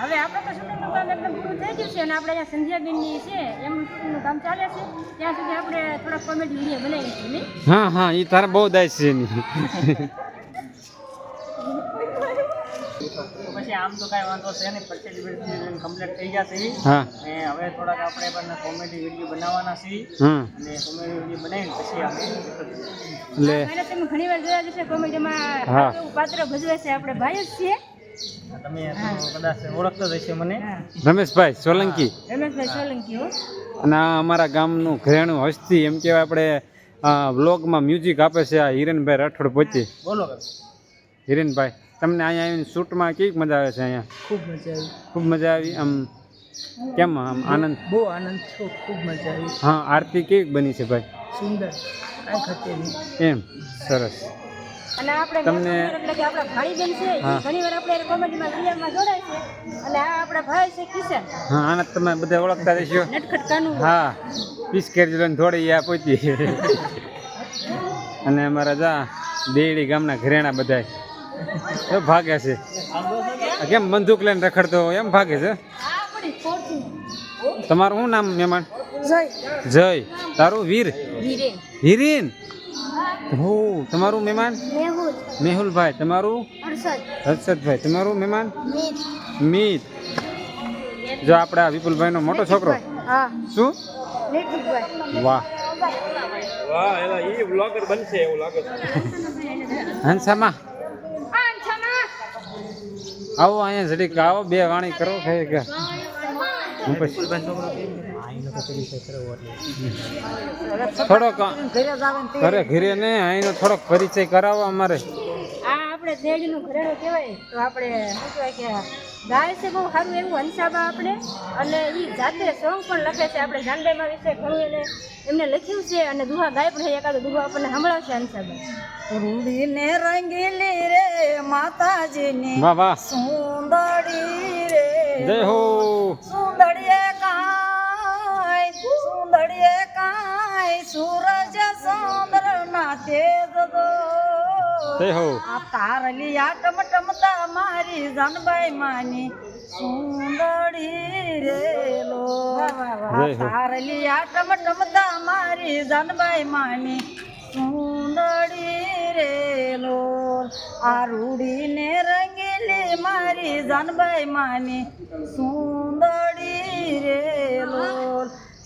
હવે આપણે તો શૂટિંગનું કામ એકદમ પૂરું થઈ ગયું છે અને આપણે અહીંયા સંધ્યાબેનની છે એમનું શૂટિંગનું કામ ચાલે છે ત્યાં સુધી આપણે થોડાક કોમેડી વિડીયો બનાવીશું નહીં? હા હા એ તારા બહુ દાય છે એની. પછી આમ તો કાંઈ વાંધો છે નહીં, 25 કમ્પ્લીટ થઈ ગયા છે. હા અને હવે થોડાક આપણે પણ કોમેડી વિડીયો બનાવવાના છીએ હા અને કોમેડી વિડીયો બનાવીને પછી આપણે એટલે એને તમે ઘણી વાર જોયા જશે કોમેડીમાં હા. એવું પાત્ર ભજવે છે આપણે ભાઈ જ છીએ. તમે તો કદાચ ઓળખતો જ હશે મને. હા, રમેશભાઈ સોલંકી રમેશભાઈ સોલંકી હો. અને આ અમારા ગામનું ઘરેણું હસ્તી એમ કહેવાય. આપણે વ્લોગમાં મ્યુઝિક આપે છે આ હિરેનભાઈ રાઠોડ પોતે. બોલો. હિરેનભાઈ, તમને અહીંયા આવીને શૂટમાં કેવી મજા આવે છે? અહીંયા ખૂબ મજા આવી, ખૂબ મજા આવી. આમ કેમ આમ આનંદ? બહુ આનંદ થયો, ખૂબ મજા આવી. હા, આરતી કેવી બની છે ભાઈ? સુંદર, કાંઈ ખતેરી. એમ સરસ. અને આપણે તમને- એટલે કે આપણા ભાઈબેન છે એ હા. ઘણી વાર આપણે કોમેડીમાં વિડીયોમાં જોડાય છે અને આ આપણા ભાઈ છે કિશન હા, આને તમે બધા ઓળખતા રહેશો. નટખટ કાનું. હા, પીસ કેરી લઈને દોડી આ પહોંચી. અને અમારા જા દેડી ગામના ઘરેણા બધાય તો ભાગે છે. આ કેમ બંદૂક લઈને રખડતો હોય એમ ભાગે છે. તમારું શું નામ મહેમાન? જય. તારું વીર? હિરેન. હો, તમારું મહેમાન? મેહુલભાઈ. તમારું? હર્ષદભાઈ. તમારું મહેમાન? મીત. જો આપણા વિપુલભાઈનો મોટો છોકરો. હા, શું? નીતિકભાઈ. વાહ. વાહ, એલા ઈ વ્લોગર બનશે એવું લાગે છે. હંસામાં આવો, અહીંયા જડીક આવો, બે વાણી કરો. ખાઈ ગયા હું પછી થોડોક ઘરે ઘરે ને અહીંનો થોડોક પરિચય કરાવો અમારે. આ આપણે દેડીનું ઘરેણું કહેવાય તો આપણે શું કહેવાય કે ગાય છે બહુ સારું એવું હંસાબા આપણે, અને એ જાતે સોંગ પણ લખે છે. આપણે જાનબાઈમાં વિશે ઘણું એમને લખ્યું છે અને દુહા ગાય પણ છે. એકાદો દુહો આપણને સંભળાવશે હંસાબા. રૂડીને રંગીલી રે માતાજીની વાહ વાહ, સુંદરી રે જય હો. સુંદરીએ કાંઈ સૂરજ ચંદ્ર ના તેજ દો જય હો. આ તારલિયા ટમટમતા મારી જાનબાઈ માની સુંદરી રે લો. જય હો. તારલિયા ટમટમતા મારી જાનબાઈ માની સુંદરી રે લો. આ રૂડીને રંગીલી મારી જાનબાઈ માની સુંદરી રે લો.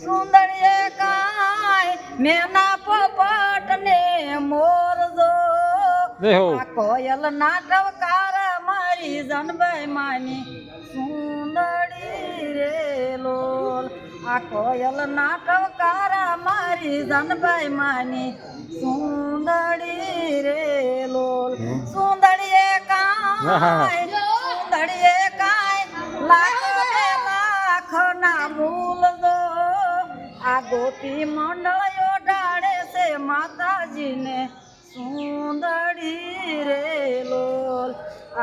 સુંદરીએ કાંઈ મેના પોપટ ને મોર જો જય હો. આ કોયલ નાટવકાર મારી જાનબાઈ માની સુંદરી રે લોલ. આ કોયલ નાટવકાર મારી જાનબાઈ માની સુંદરી રે લોલ. સુંદરીએ કાંઈ લાખ ના મૂલ દો. આ ગોપી મંડળ ઓઢાડે છે માતાજીને સુંદરી રે લોલ.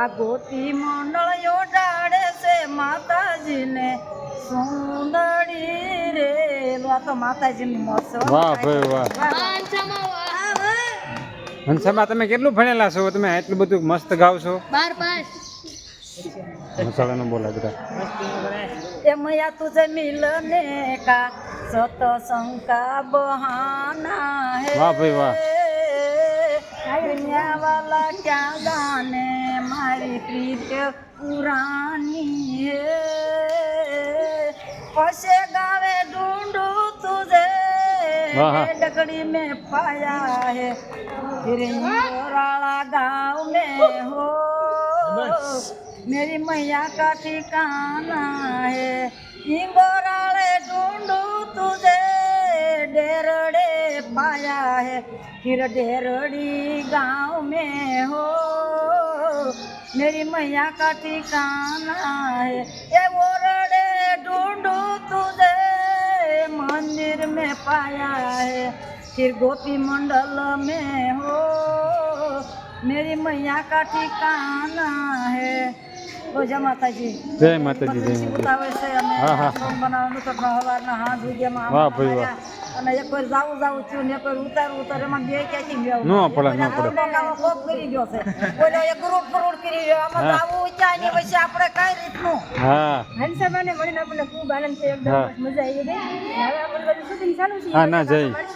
આ ગોપી મંડળ ઓઢાડે છે માતાજીને સુંદરી રે લોલ. આ તો માતાજીની મોજ છે. વાહ ભાઈ વાહ. હંસામાં તમે કેટલું ભણેલા છો? તમે એટલું બધું મસ્ત ગાવ છો. 12 પાસ. મસાલાનું બોલા બધા. એમયા તુજે મિલને કા સતસંગ કા બહાના હે. વાહ ભાઈ વાહ. दुनिया वाला क्या जाने मारी प्रीत पुरानी है. पशे गावे ढूंढू तुझे डगड़ी में पाया है. हिरंगोराला गाँव में हो मेरी मैया का ठिकाना है. हिंगोराले ढूंढू तुझे डेरड़े पाया है. फिर डेरड़ी गाँव में हो मेरी मैया का ठिकाना है. ये ओरड़े ढूंढू तुझे मंदिर में पाया है. फिर गोपी मंडल में हो मेरी मैया का ठिकाना है. तो जय माताजी. જય માતાજી. જય માતાજી. બતાવે છે અને હા, હા. બનાવવાનું તો સવારના હાથ ઉગ્યામાં વાહ ભાઈ વાહ. અને એક વાર જાવું થયું ને એક વાર ઉતાર એમાં બે ક્યાંથી મેળ ન પડે, ન પડે. કોપ કરી ગયો છે બોલો એક કરોડ કરી રહ્યો આમાં જાવું ક્યાં ને પછી આપણે કઈ રીતનું હા હંસાબાને મળીને આપણને ખૂબ આનંદ થયો, એકદમ હા. મજા આવી ગઈ. હવે આપણે બધું શૂટિંગ ચાલુ છે. હા, ના, જય. મળશું.